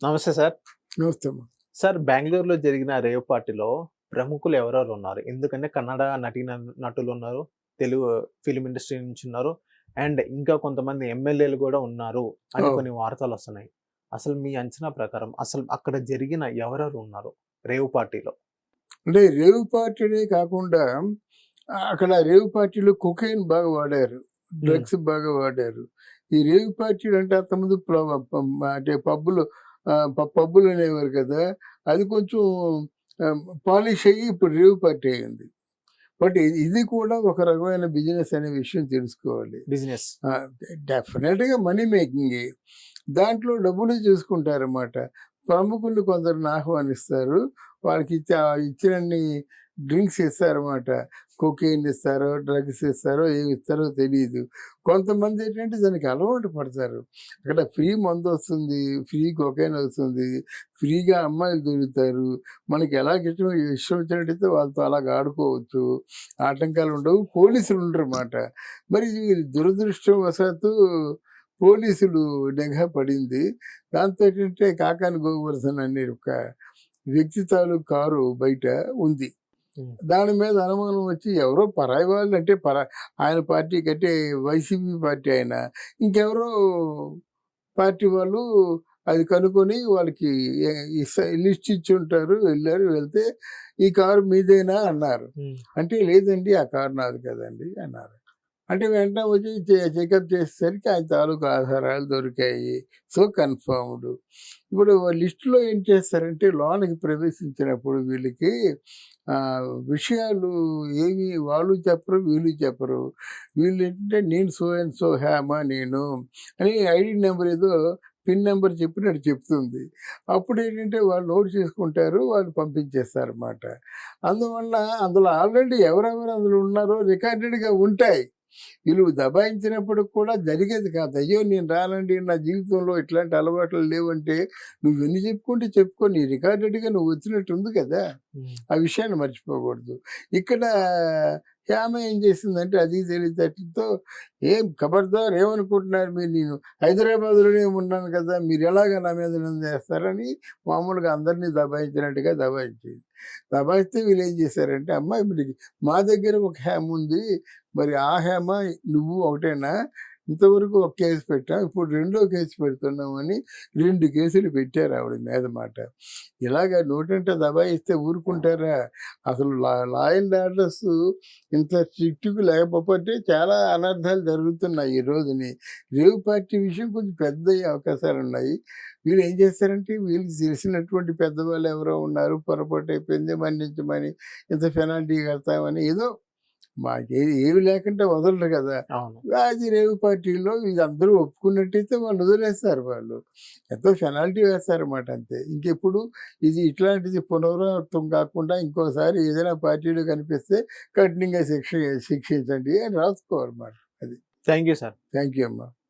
నమస్తే సార్. నమస్తే అమ్మా. సార్ బెంగుళూరులో జరిగిన రేవ్ పార్టీలో ప్రముఖులు ఎవరెవరు ఉన్నారు? ఎందుకంటే కన్నడ నటులున్నారు. తెలుగు ఫిల్మ్ ఇండస్ట్రీ నుంచి ఉన్నారు. అండ్ ఇంకా కొంతమంది ఎమ్మెల్యేలు గూడా ఉన్నారు అని ఓహ్! కొన్ని వార్తలొస్తున్నాయి. అసలు మీ అంచనా ప్రకారం అసలు అక్కడ జరిగిన ఎవరెవరు ఉన్నారు రేవ్ పార్టీలో? అంటే రేవ్ పార్టీనే కాకుండా అక్కడ రేవ్ పార్టీలో కొకైన్ బాగా వాడారు. హ్మ్. డ్రగ్స్ బాగా వాడారు. ఈ రేవ్ పార్టీలంటే అంతకుముందు అంటే పబ్బులు పబ్బులు అనేవారు కదా! అది కొంచెం పాలిష్ అయ్యి ఇప్పుడు రేవ్ పార్టీ అయింది. బట్ ఇది కూడా ఒక రకమైన బిజినెస్ అనే విషయం తెలుసుకోవాలి. బిజినెస్. ఆ! డెఫినిట్‌గా మనీ మేకింగే. దాంట్లో డబ్బులు చేసుకుంటారన్నమాట. ప్రముఖుల్ని కొందరిని ఆహ్వానిస్తారు. వాళ్ళకి ఇచ్చినన్ని డ్రింక్స్ ఇస్తారన్నమాట. కొకైన్ ఇస్తారో, డ్రగ్స్ ఇస్తారో, ఏమి ఇస్తారో తెలీదు. కొంతమంది ఏంటంటే దానికి అలవాటు పడతారు. అక్కడ ఫ్రీ మందొస్తుంది, ఫ్రీ కొకైన్ వస్తుంది, ఫ్రీగా అమ్మాయిలు దొరుకుతారు. మనకి ఇష్టం వచ్చినట్టయితే వాళ్ళతో అలాగ ఆడుకోవచ్చు. ఆటంకాలుండవు. పోలీసులు ఉండరన్నమాట. మరి దురదృష్టవశాత్తు పోలీసులు నిఘా పడింది. దాంతో ఏంటంటే కాకాని గోవర్ధన్ అనే ఒక వ్యక్తి తాలూకు కారు బయట ఉంది. హ్మ్. దాని మీద అనుమానం వచ్చి ఎవరో పరాయి వాళ్ళు అంటే ఆయన పార్టీ కంటే వైసీపీ పార్టీ ఆయన. ఇంకెవరో పార్టీ వాళ్ళు అది కనుక్కొని వాళ్ళకి ఎ ఇస లిస్ట్ ఇచ్చుంటారు. వెళ్తే "ఈ కారు మీదేనా?" అన్నారు. హ్మ్. అంటే "లేదండి ఆ కారు నాది కాదండి" అన్నారు. అంటే వెంటనే వచ్చి చెకప్ చేసేసరికి ఆయన తాలూకు ఆధారాలు దొరికాయి. So, confirmed. ఇప్పుడు లిస్ట్‌లో ఏం చేస్తారంటే లోనకి ప్రవేశించినప్పుడు వీళ్ళకి విషయాలు ఏమి వాళ్ళు చెప్పరు, వీళ్ళు చెప్పరు. వీళ్ళేంటంటే నేను సో అండ్ సో హేమ నేను అని ఐడీ నంబర్ ఏదో పిన్ నంబర్ చెప్పినట్టు చెప్తుంది. అప్పుడేంటంటే వాళ్ళు నోట్ చేసుకుంటారు. వాళ్ళు పంపించేస్తారన్నమాట. అందువల్ల అందులో ఆల్రెడీ ఎవరెవరు అందులో ఉన్నారో రికార్డెడ్‌గా ఉంటాయి. వీళ్ళు దబాయించినప్పుడు కూడా జరిగేది కాదు. అయ్యో! నేను రానండి. నా జీవితంలో ఇట్లాంటి అలవాట్లు లేవంటే, నువ్వెన్ని చెప్పుకుంటే చెప్పుకో. నీ రికార్డెడ్‌గా నువ్వు వచ్చినట్టు ఉంది కదా! హ్మ్. ఆ విషయాన్ని మర్చిపోకూడదు. ఇక్కడ ఆమె ఏం చేసిందంటే అది తెలివితేటలతో ఖబర్దార్ ఏమనుకుంటున్నారు మీరు నేను హైదరాబాద్‌లోనే ఉన్నాను కదా! మీరు ఎలాగా నా మీద నిందేస్తారని మామూలుగా అందరిని దబాయించినట్టుగా దబాయించింది. దబాయిస్తే వీళ్ళేం చేశారంటే, అమ్మ ఇప్పుడు మా దగ్గర ఒక హేమ ఉంది. మరి ఆ హేమ నువ్వు ఒకటేనా? ఇంతవరకు ఒక కేసు పెట్టాం. ఇప్పుడు రెండో కేసు పెడుతున్నామని 2 కేసులు పెట్టారు ఆవిడ మీద మాట. ఇలాగ నోటంట దబాయిస్తే ఊరుకుంటారా? అసలు లా అండ్ ఆర్డర్స్ ఇంత స్ట్రిక్ట్‌గా లేకపోతే చాలా అనర్థాలు జరుగుతున్నాయి ఈ రోజుని. రేవ్ పార్టీ విషయం కొంచెం పెద్దయ్యే అవకాశాలున్నాయి. వీళ్ళు ఏం చేస్తారంటే వీళ్ళకి తెలిసినటువంటి పెద్దవాళ్ళు ఎవరో ఉన్నారు. పొరపాటు అయిపోయింది మన్నించమని, ఇంత పెనాల్టీ కడతామని ఏదో ఏమి లేకుండా వదలరు కదా! అవును. అది రేవ్ పార్టీలో ఇది అందరూ ఒప్పుకున్నట్టయితే వాళ్ళు వదిలేస్తారు వాళ్ళు. ఎంతో పెనాల్టీ వేస్తారన్నమాట అంతే. ఇంకెప్పుడు ఇది ఇట్లాంటిది పునరావృతం కాకుండా ఇంకోసారి ఏదైనా పార్టీలో కనిపిస్తే కఠినంగా శిక్షించండి అని రాసుకోవాలన్నమాట. అది. Thank you sir. Thank you అమ్మా.